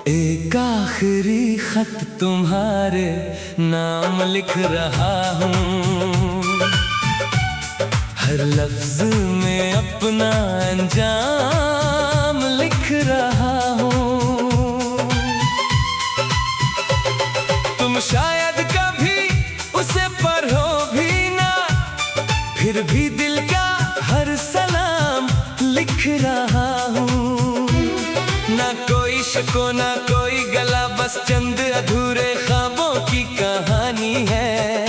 एक आखिरी खत तुम्हारे नाम लिख रहा हूँ, हर लफ्ज में अपना अंजाम लिख रहा हूँ। तुम शायद कभी उसे पढ़ो भी ना, फिर भी दिल का हर सलाम लिख रहा हूँ। ना कोई शको ना कोई गला, बस चंद अधूरे ख्वाबों की कहानी है।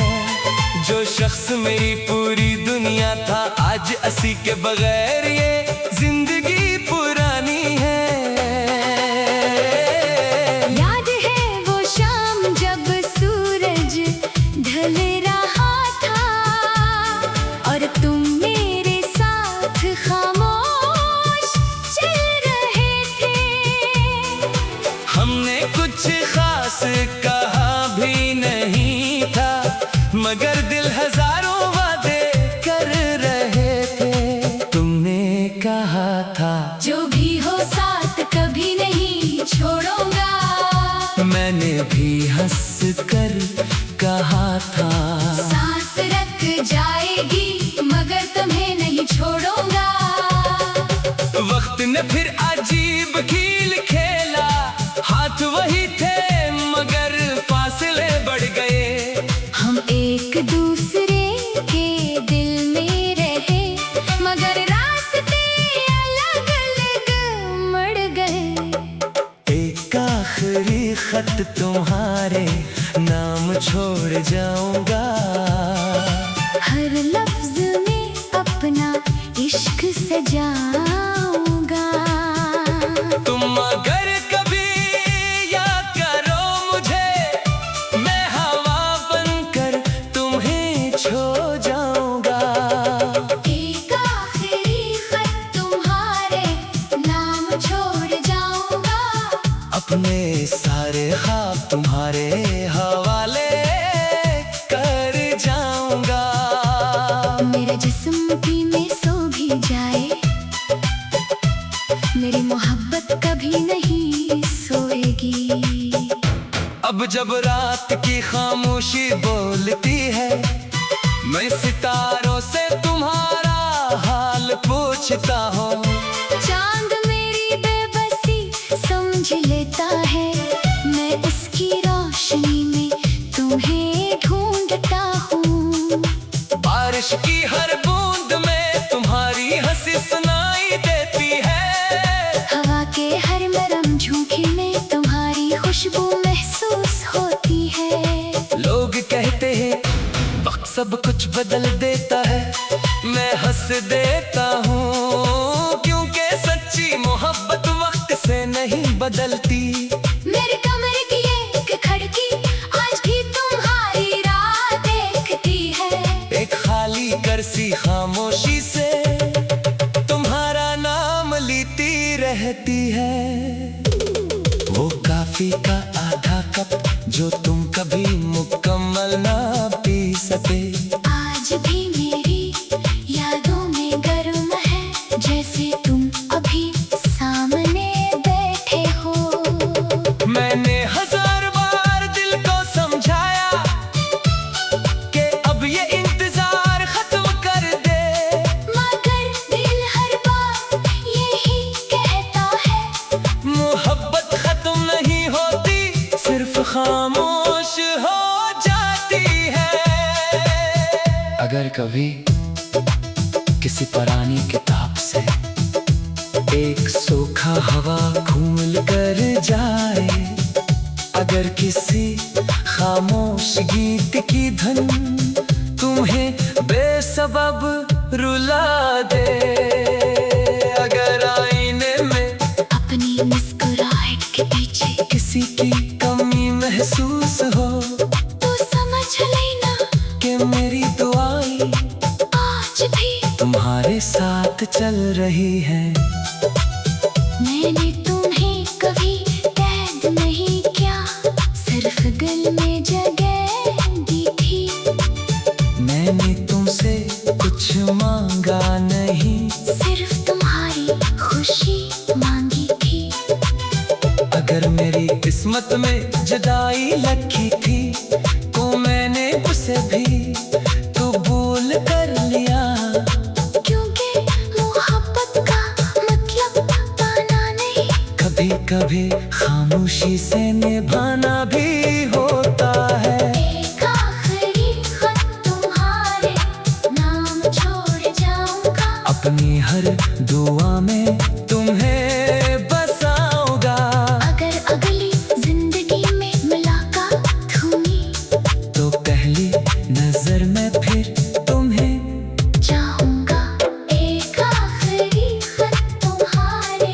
जो शख्स मेरी पूरी दुनिया था, आज असी के बगैर ये जिंदगी पुरानी है। याद है वो शाम जब सूरज ढल रहा था और तुम मेरे साथ खामोश चल रहे थे। हमने कुछ खास कहा भी नहीं था, मगर दिल हजारों वादे कर रहे थे। तुमने कहा था जो भी हो साथ कभी नहीं छोड़ूंगा, मैंने भी हंस कर कहा था। सांस रख जाएगी मगर तुम्हें नहीं छोड़ूंगा। वक्त ने फिर अजीब खेल खेला, हाथ वही थे मगर फासले बढ़ गए। हम एक दूसरे के दिल में रहे, मगर रास्ते अलग अलग मड़ गए। एक आखिरी खत तुम्हारे नाम छोड़ जाऊंगा, हर लफ्ज में अपना इश्क सजाऊंगा। तुम अगर कभी याद करो मुझे, मैं हवा बनकर तुम्हें छो जाऊंगा। एक आखिरी खत तुम्हारे नाम छोड़ जाऊंगा, अपने सारे ख्वाब तुम्हारे हवाले कर जाऊंगा। मेरा जिस्म भी में सो भी जाए, मेरी मोहब्बत कभी नहीं सोएगी। अब जब रात की खामोशी बोलती है, मैं सितारों से तुम्हारा हाल पूछता हूँ। चांद मेरी बेबसी समझ लेता है, मैं उसकी रोशनी में तुम्हें ढूंढता हूँ। बारिश की हर बूंद में तुम्हारी हंसी सुनाई देती है। हवा के हर नरम झोंके में तुम्हारी खुशबू महसूस होती है। लोग कहते हैं वक्त सब कुछ बदल देता है, मैं हंस देता हूँ, क्योंकि सच्ची मोहब्बत वक्त से नहीं बदलती। मेरे कमरे की एक खिड़की आज भी तुम्हारी राह देखती है। एक खाली करसी खामोशी से तुम्हारा नाम लेती रहती है। वो काफी का आधा कप जो तुम कभी मुकम्मल ना पी सके, आज भी मेरी यादों में गर्म है, जैसे तुम अभी सामने बैठे हो। मैंने हजार बार दिल को समझाया कि अब ये इंतजार खत्म कर दे, मगर दिल हर बार यही कहता है। मोहब्बत खत्म नहीं होती, सिर्फ खामोश हो जाती है। अगर कभी किसी पुरानी किताब से एक सूखा हवा घूम कर जाए, अगर किसी खामोश गीत की धुन तुम्हें बेसबब रुला दे, अगर आईने में अपनी मुस्कुराहट के पीछे किसी की कमी महसूस हो, तो समझ लेना कि मेरी दुआएं आज भी तुम्हारे साथ चल रही है। मैंने तुम्हें कभी कैद नहीं किया, सिर्फ दिल में जगह दी थी। मैंने तुमसे कुछ मांगा नहीं, सिर्फ तुम्हारी खुशी मांगी थी। अगर मेरी किस्मत में जुदाई लिखी थी तो मैंने उसे भी कबूल कर लिया। क्योंकि मोहब्बत का मतलब पाना नहीं, कभी कभी खामोशी से निभाना भी होता है। एक आखिरी खत तुम्हारे नाम छोड़ जाऊंगा, अपनी हर दुआ में तुम्हें बसाऊंगा। अगर अगली जिंदगी में मुलाकात हुई तो पहली नजर में फिर तुम्हें चाहूंगा। एक आखिरी खत तुम्हारे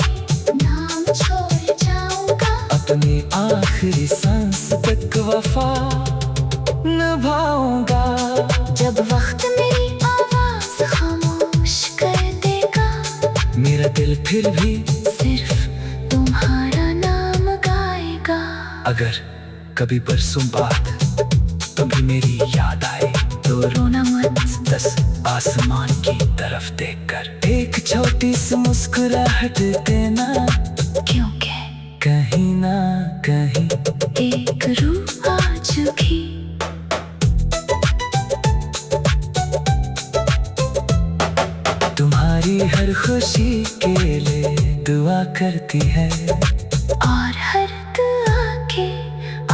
नाम छोड़ जाऊंगा, अपनी आखिरी सांस तक वफा निभाऊंगा। जब वक्त मेरी आवाज खामोश कर देगा, मेरा दिल फिर भी सिर्फ तुम्हारा नाम गाएगा। अगर कभी बरसों बाद तुम्हें मेरी याद आए तो रोना मत, बस आसमान की तरफ देखकर एक छोटी सी मुस्कुराहट देना, क्योंकि कहीं ना कहीं एक रूह आज भी तुम्हारी हर खुशी के लिए दुआ करती है। और हर दुआ के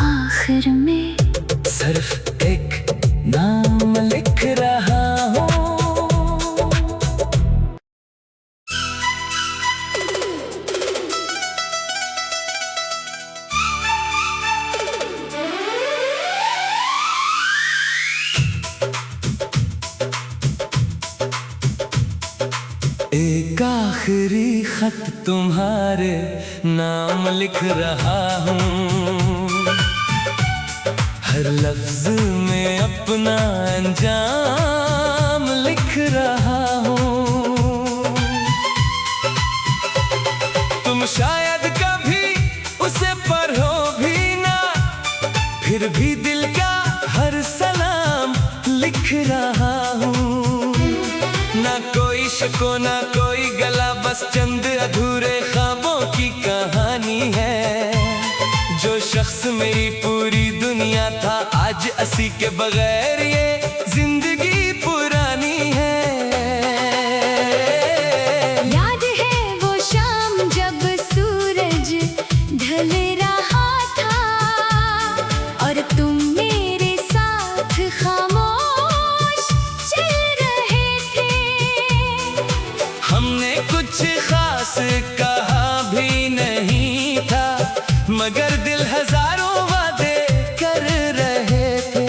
आखिर में सिर्फ एक नाम लिख रहा हूँ। एक आखिरी खत तुम्हारे नाम लिख रहा हूँ। हर लफ्ज में अपना अंजाम लिख रहा हूँ। तुम शायद कभी उसे पढ़ो भी ना, फिर भी दिल का हर सलाम लिख रहा हूँ। ना कोई शको ना कोई गला, बस चंद अधूरे ख्वाबों की कहानी है। जो शख्स मेरी पूरी दुनिया था, आज असी के बगैर ये जिंदगी पुरानी है। याद है वो शाम जब सूरज ढल रहा था और तुम मेरे साथ खामोश चल रहे थे। हमने कुछ खास कहा भी नहीं था, मगर दिल हजारों वादे कर रहे थे।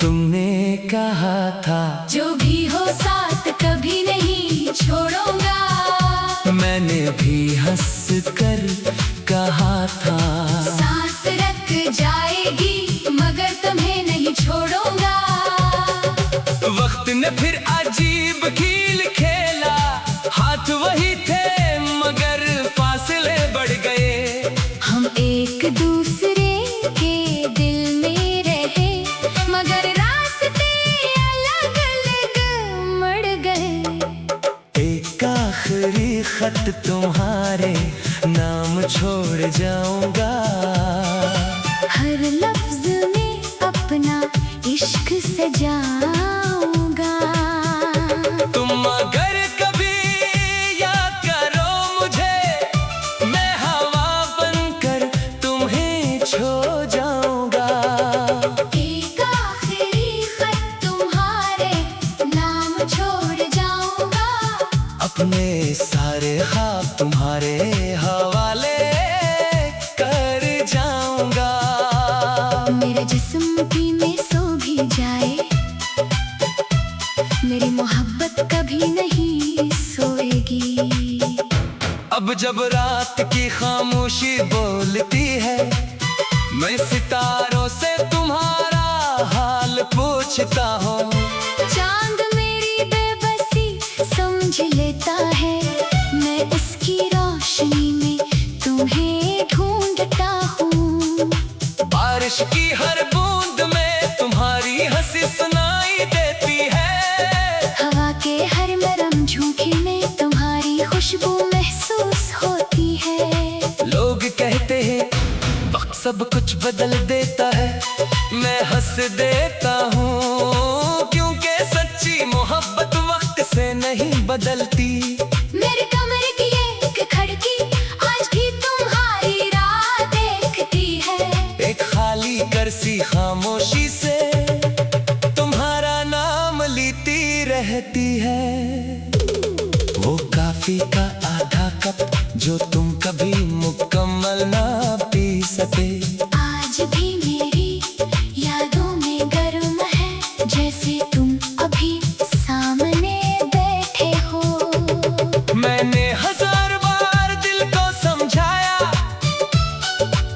तुमने कहा था जो भी हो साथ कभी नहीं छोड़ूंगा, मैंने भी हंस कर कहा था। सांस रख जाएगी मगर तुम्हें नहीं छोड़ूंगा। वक्त ने फिर अजीब खेल खेला, हाथ वही थे मगर फासले बढ़ गए। हम एक दूसरे के दिल में रहे मगर रास्ते अलग अलग मड़ गए। एक आखिरी खत तुम्हारे नाम छोड़ जाऊंगा। हर लफ्ज में अपना इश्क सजाऊंगा। तुम अगर कभी याद करो मुझे, मैं हवा बनकर तुम्हें छो जाऊंगा। एक आखिरी खत तुम्हारे नाम छोड़ जाऊंगा। अपने सारे ख्वाब तुम्हारे हवाले कर जाऊंगा। मेरा जिस्म भी में सो भी जाए, मेरी मोहब्बत कभी नहीं सोएगी। अब जब रात की खामोशी बोलती है, मैं सितारों से तुम्हारा हाल पूछता हूँ। चांद मेरी बेबसी समझ लेता है, मैं उसकी रोशनी में तुम्हें ढूंढता हूँ। बारिश की हर बूंद में तुम्हारी हंसी सुनाई देती है। हवा के हर नरम झोंके में तुम्हारी खुशबू महसूस होती है। लोग कहते हैं सब कुछ बदल देता है। मैं हंस देता हूँ क्योंकि सच्ची मोहब्बत वक्त से नहीं बदलती। मेरे कमरे की एक खिड़की आज भी तुम्हारी राह देखती है। एक खाली कुर्सी खामोशी से तुम्हारा नाम लेती रहती है। वो कॉफी का आधा कप जो तुम कभी मुकम्मल ना पी सके, आज भी मेरी यादों में गर्म है, जैसे तुम अभी सामने बैठे हो। मैंने 1000 बार दिल को समझाया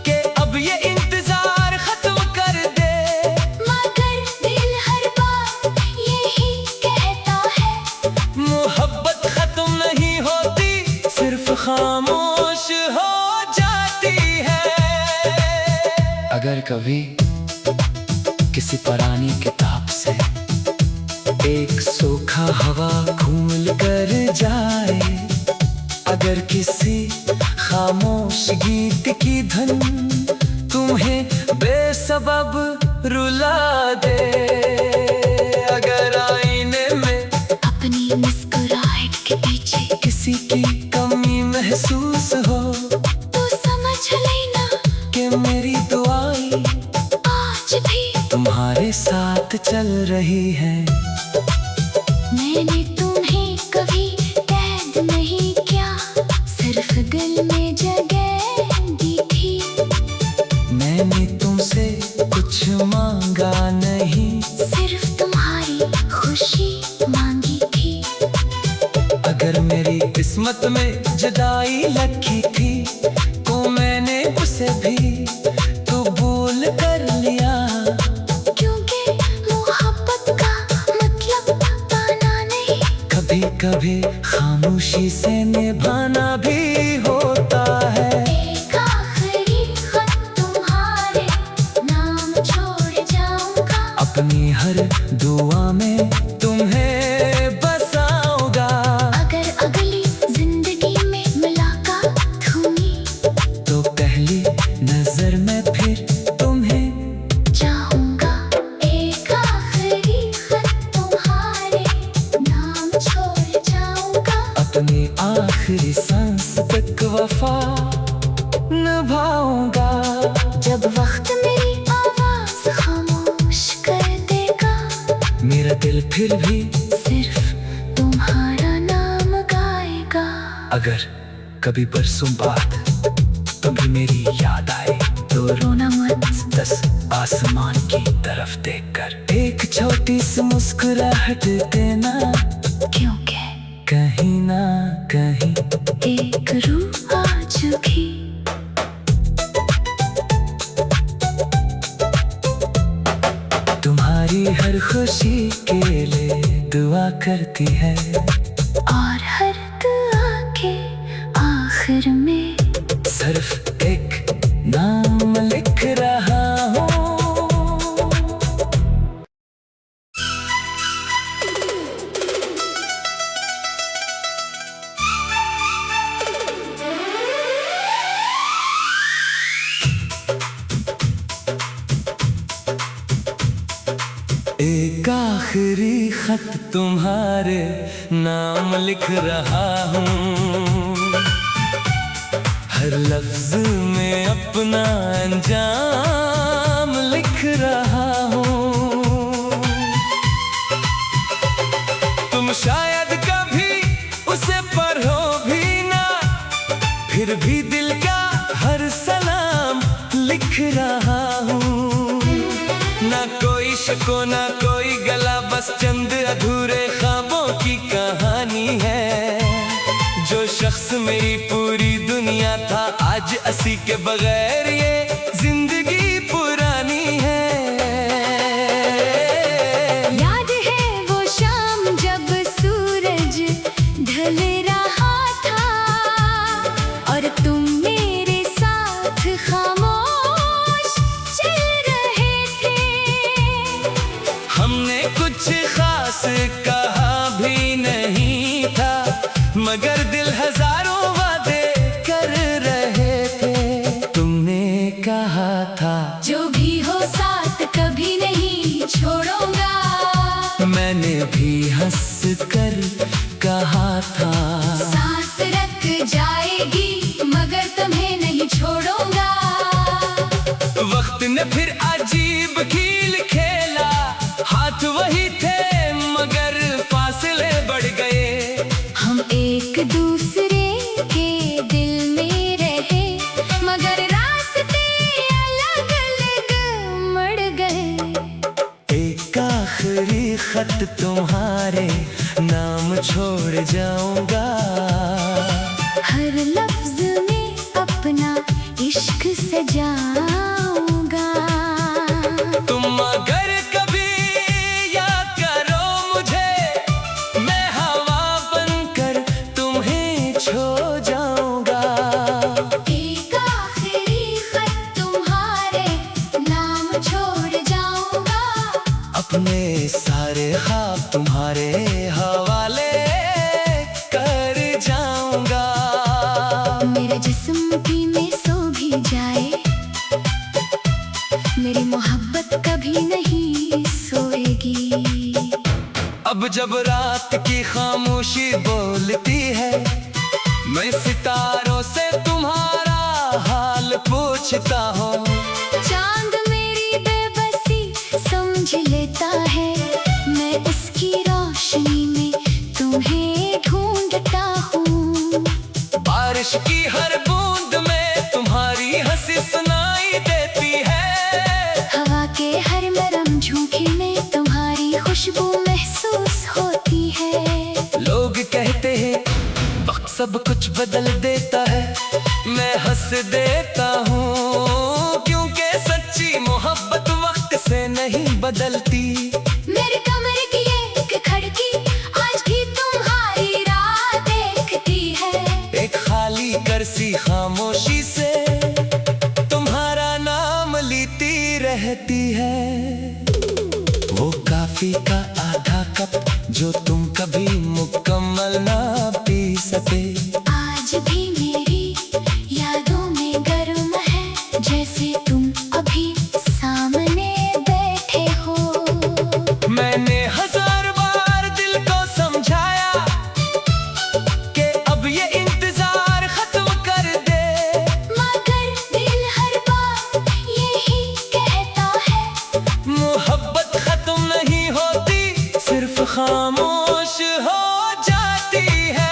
कि अब ये इंतजार खत्म कर दे, मगर दिल हर बार यही कहता है, मोहब्बत खत्म नहीं होती, सिर्फ खामोश हो जाती है। अगर कभी किसी पुरानी किताब से एक सूखा हवा घूम कर जाए, अगर किसी खामोश गीत की धुन तुम्हें बेसबब रुला दे, अगर आईने में अपनी मुस्कुराहट के पीछे किसी की कमी महसूस हो, तो समझ लेना कि मेरी दुआएं आज भी तुम्हारे साथ चल रही है। मैंने तुम्हें कभी कैद नहीं किया, सिर्फ दिल में जगह दी थी। मैंने तुमसे कुछ मांगा नहीं, सिर्फ तुम्हारी खुशी मांगी थी। अगर मेरी किस्मत में जुदाई लिखी थी तो मैंने उसे भी कबूल कर लिया, क्योंकि मोहब्बत का मतलब पाना नहीं, कभी कभी खामोशी से निभाना भी होता है। एक आखिरी खत तुम्हारे नाम छोड़ जाऊंगा, अपनी हर दुआ में तुम्हें बसाऊंगा, अगर अगली जिंदगी में मुलाकात हुई तो पहली नजर में फिर तुम्हें चाहूंगा। एक आखिरी खत तुम्हारे नाम छोड़ जाऊंगा, अपनी आखिरी सांस तक वफा निभाऊंगा। जब वक्त मेरी आवाज खामोश कर देगा, मेरा दिल फिर भी सिर्फ तुम्हारा नाम गाएगा। अगर कभी बरसों बाद तुम्हें मेरी याद आए तो रोना मत, बस आसमान की तरफ देखकर एक छोटी सी मुस्कुराहट देना, क्योंकि कहीं ना कहीं एक रूह आ चुकी। तुम्हारी हर खुशी के लिए दुआ करती है, और हर दुआ के आखिर में सिर्फ एक नाम लिख रहा हूँ। एक आखिरी खत तुम्हारे नाम लिख रहा हूँ, हर लफ्ज में अपना अंजाम लिख रहा हूँ। तुम शायद कभी उसे पढ़ो भी ना, फिर भी दिल का हर सलाम लिख रहा हूँ। ना कोई शको ना कोई गला, बस चंद अधूरे ख्वाबों की कहानी है। जो शख्स मेरी पूरी दुनिया था, आज असी के बगैर ये जिंदगी पुरानी है। याद है वो शाम जब सूरज ढल रहा था, और तुम मेरे साथ खामोश चल रहे थे। हमने कुछ खास कहा भी नहीं था, मगर दिल हजारों वादे कर रहे थे। तुमने कहा था, जो भी हो साथ कभी नहीं छोड़ूंगा। मैंने भी हंस कर कहा था, सांस रख जाएगी मगर तुम्हें नहीं छोड़ूंगा। वक्त ने फिर अजीब खेल खेला, हाथ वही थे मगर फासले बढ़ गए। हम एक दूसरे के दिल में रहे मगर रास्ते अलग अलग मड़ गए। एक आखिरी खत तुम्हारे नाम छोड़ जाऊंगा, हर लफ्ज में अपना इश्क सजाऊंगा। तुम अगर कभी याद करो मुझे, मैं हवा बनकर तुम्हें छो जाऊंगा। एक आखिरी खत तुम्हारे नाम छोड़ जाऊंगा, अपने सारे ख्वाब तुम्हारे हवाले कर जाऊंगा। मेरा जिस्म भी में सो भी जाए, मेरी मोहब्बत कभी नहीं सोएगी। अब जब रात की खामोशी बोलती है, मैं सितारों से तुम्हारा हाल पूछता हूँ। चांद मेरी बेबसी समझ लेता है, मैं उसकी रोशनी में तुम्हें ढूंढता हूँ। बारिश की हर बूंद में तुम्हारी हंसी सुनाई देती है, हवा के हर नरम झोंके में तुम्हारी खुशबू महसूस होती है। लोग कहते हैं वक्त सब कुछ बदल देता है, मैं हंस देता हूँ क्योंकि सच्ची मोहब्बत वक्त से नहीं बदलती। मेरे कमरे की एक खिड़की आज भी तुम्हारी राह देखती है। एक खाली करसी खामोशी से तुम्हारा नाम लेती रहती है। वो काफी का आधा कप जो तुम कभी मुकम्मल ना पी सके, आज भी मेरी यादों में गर्म है, जैसे तुम अभी सामने बैठे हो। मैंने हजार बार दिल को समझाया कि अब ये इंतजार खत्म कर दे, मगर दिल हर बार यही कहता है, मोहब्बत खत्म नहीं होती, सिर्फ खामोश हो जाती है।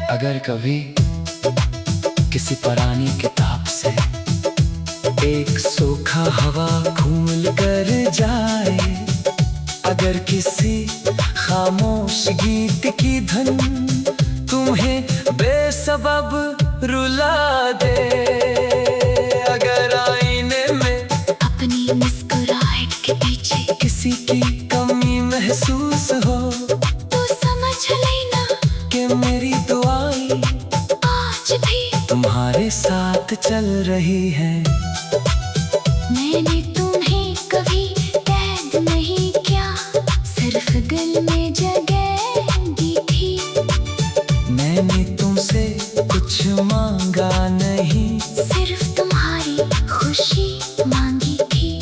अगर कभी किसी पुरानी किताब से एक सूखा हवा घूम कर जाए, अगर किसी खामोश गीत की धुन तुम्हें बेसबब रुला दे, अगर आईने में अपनी मुस्कुराहट के पीछे किसी की कमी महसूस हो, तो समझ लेना कि मेरी दुआएं आज भी तुम्हारे साथ चल रही है। मैंने तुम्हें कभी कैद नहीं किया, सिर्फ दिल में जगह दी थी। मैंने तुमसे कुछ मांगा नहीं, सिर्फ तुम्हारी खुशी मांगी थी।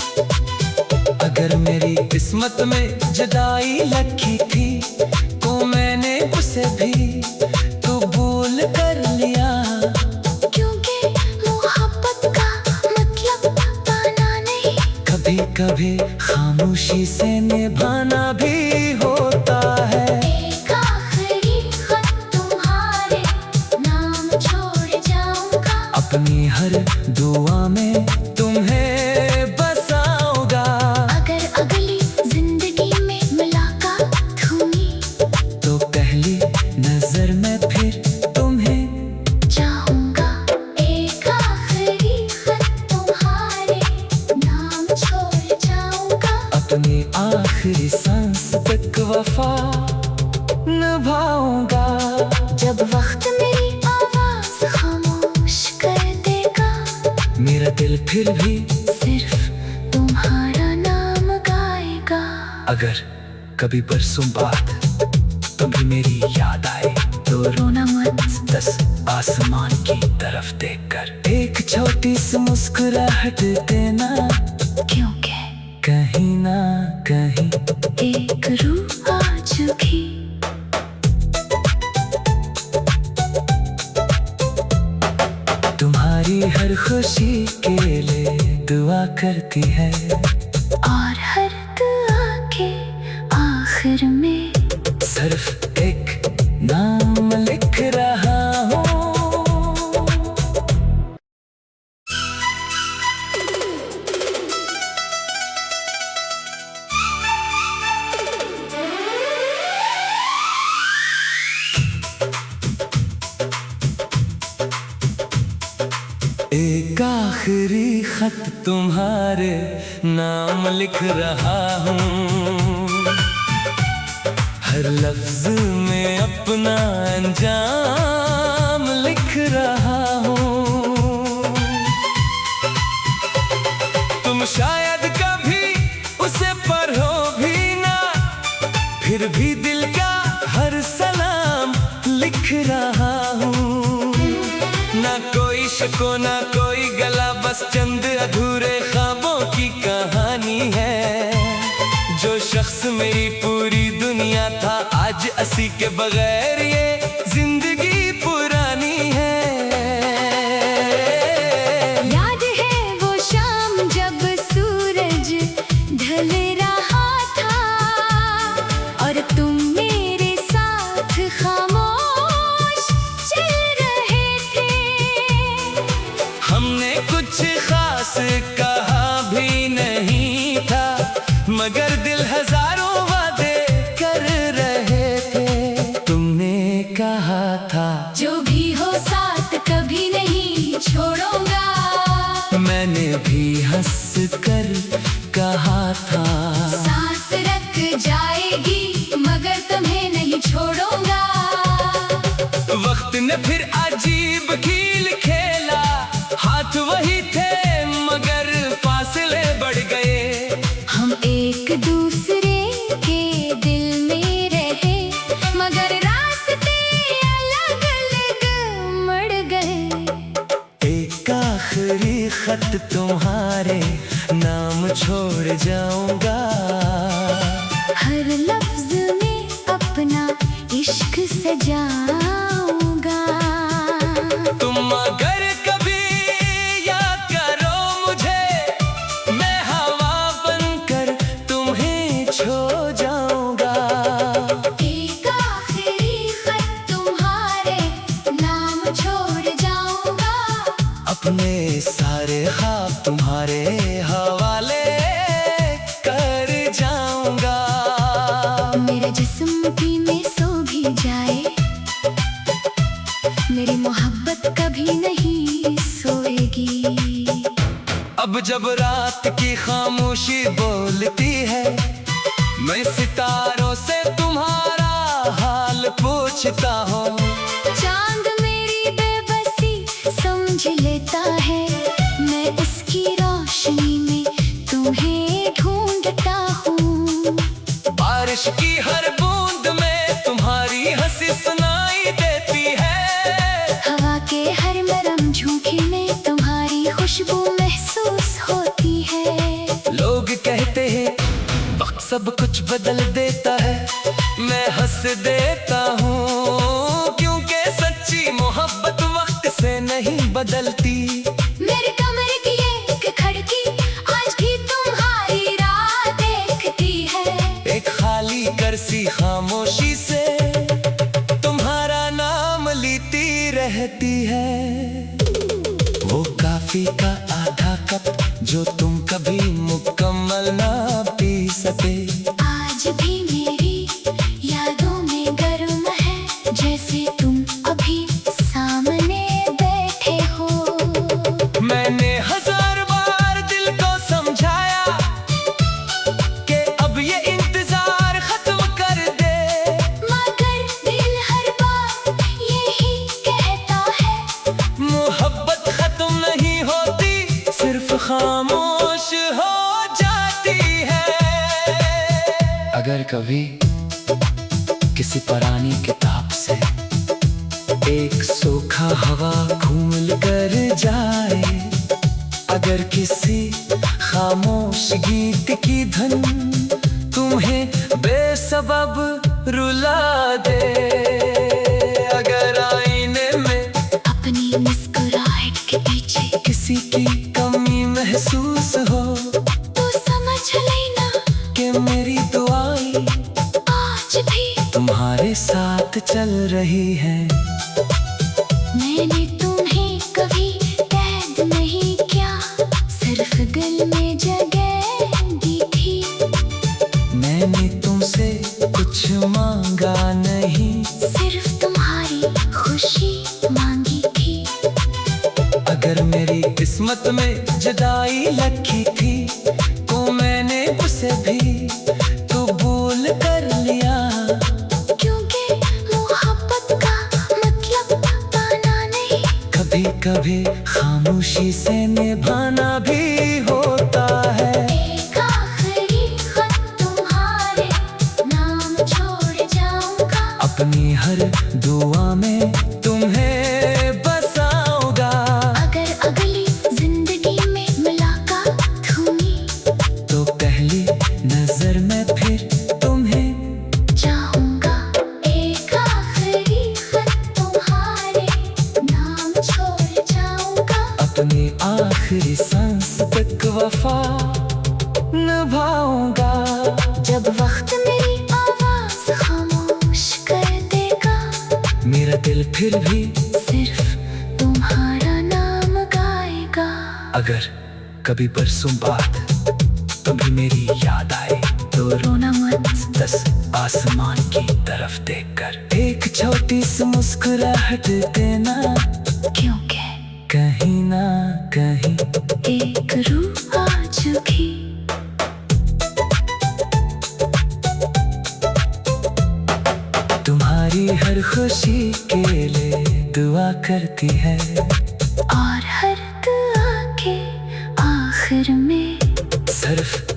अगर मेरी किस्मत में जुदाई लिखी थी, तो मैंने उसे भी कबूल कर लिया, क्योंकि मोहब्बत का मतलब पाना नहीं, कभी कभी खामोशी से निभाना भी होता है। एक आखिरी खत तुम्हारे नाम छोड़ जाऊंगा, अपनी हर दुआ में तुम्हें बसाऊंगा। अगर अगली जिंदगी में मुलाकात हुई, तो पहली नजर में फिर तुम्हें चाहूंगा। एक आखिरी खत तुम्हारे नाम छोड़ जाऊंगा, अपनी आखिरी सांस तक वफा निभाऊंगा। जब वक्त मेरी आवाज खामोश कर देगा, मेरा दिल फिर भी सिर्फ तुम्हारा नाम गाएगा। अगर कभी बरसों बाद कभी मेरी याद आए, तो रोना मत। बस आसमान की तरफ देखकर एक छोटी सी मुस्कुराहट देना, क्योंकि कहीं ना कहीं एक रूह आ चुकी। तुम्हारी हर खुशी के लिए दुआ करती है, और हर दुआ के आखिर में सिर्फ एक नाम लिख रहा हूँ। एक आखिरी खत तुम्हारे नाम लिख रहा हूँ, हर लफ्ज में अपना अंजाम लिख रहा हूँ। तुम शायद कभी उसे पढ़ो भी ना, फिर भी दिल का हर सलाम लिख रहा हूँ। ना कोई शको ना कोई गला, बस चंद अधूरे ख्वाबों की कहानी है। जो शख्स मेरी पूरी दुनिया था, आज असी के बगैर ये जिंदगी पुरानी है। याद है वो शाम जब सूरज ढल रहा था, और तुम मेरे साथ खामोश चल रहे थे। हमने कुछ खास कहा भी नहीं था, मगर दिल हजारों वादे कर रहे थे। तुमने कहा था जो भी हो साथ कभी नहीं छोड़ूंगा, मैंने भी हंस कर कहा था। सांस रख जाएगी मगर तुम्हें नहीं छोड़ूंगा। वक्त ने फिर अजीब खेल खेला, हाथ वही थे मगर फासले बढ़ गए। हम एक दूसरे के दिल में रहे, मगर रास्ते अलग अलग मड़ गए। एक आखिरी खत तुम्हारे नाम छोड़ जाऊंगा, हर लफ्ज में अपना इश्क सजाऊंगा। तुम अगर कभी याद करो मुझे, मैं हवा बनकर तुम्हें छो जाऊंगा। एक आखिरी खत तुम्हारे नाम छोड़ जाऊंगा, अपने सारे ख्वाब तुम्हारे हवाले कर जाऊंगा। मेरा जिस्म भी में सो भी जाए, मेरी मोहब्बत कभी नहीं सोएगी। अब जब रात की खामोशी बोलती है, मैं सितारों से तुम्हारा हाल पूछता हूँ। चांद मेरी बेबसी समझ लेता है, मैं इसकी रोशनी में तुम्हें ढूंढता हूँ। बारिश की हर बूंद में तुम्हारी हंसी सुनाई देती है, हवा के हर नरम झोंके में तुम्हारी खुशबू महसूस होती है। लोग कहते हैं वक्त सब कुछ बदल देता है, मैं हंस देता हूँ, क्योंकि सच्ची मोहब्बत वक्त से नहीं बदलती। मेरे कमरे की एक खिड़की आज भी तुम्हारी राह देखती है। एक खाली करसी खामोशी से तुम्हारा नाम लेती रहती है। वो काफी का आधा कप जो तुम कभी मुकम्मल ना पी सके, आज भी मेरी यादों में गर्म है, जैसे तुम अभी सामने बैठे हो। मैंने हजार बार दिल को समझाया कि अब ये इंतजार खत्म कर दे, मगर दिल हर बार यही कहता है, मोहब्बत खत्म नहीं होती, सिर्फ खामोश हो जाती है। अगर कभी किसी पुरानी किताब से एक सूखा हवा घूम कर जाए, अगर किसी खामोश गीत की धुन तुम्हें बेसबब रुला दे, अगर आईने में अपनी मुस्कुराहट के पीछे किसी की कमी महसूस हो, तो समझ लेना कि मेरी दुआएं आज भी तुम्हारे साथ चल रही है। मैंने तुम्हें कभी कैद नहीं किया, सिर्फ दिल में जगह दी थी। मैंने तुमसे कुछ मांगा नहीं, सिर्फ तुम्हारी खुशी मांगी थी। अगर मेरी किस्मत में जुदाई लिखी थी, तो मैंने उसे भी कबूल कर लिया, क्योंकि मोहब्बत का मतलब पाना नहीं, कभी कभी खामोशी से निभाना भी होता है। एक आखिरी खत तुम्हारे नाम छोड़ जाऊंगा, अपनी हर दुआ में तुम्हें बसाऊंगा, अगर अगली जिंदगी में मुलाकात हुई, तो पहली नजर में फिर तुम्हें चाहूंगा। एक आखिरी खत तुम्हारे नाम छोड़ जाऊंगा, अपनी आखिरी सांस तक वफा निभाऊंगा। जब वक्त मेरी आवाज खामोश कर देगा, मेरा दिल फिर भी सिर्फ तुम्हारा नाम गाएगा। अगर कभी परसों बाद तुम्हें मेरी याद आए, तो रोना मत, बस आसमान की तरफ देखकर एक छोटी सी मुस्कुराहट देना, क्योंकि कहीं ना कहीं एक रूह आ चुकी। तुम्हारी हर खुशी के लिए दुआ करती है, और हर दुआ के आखिर में सिर्फ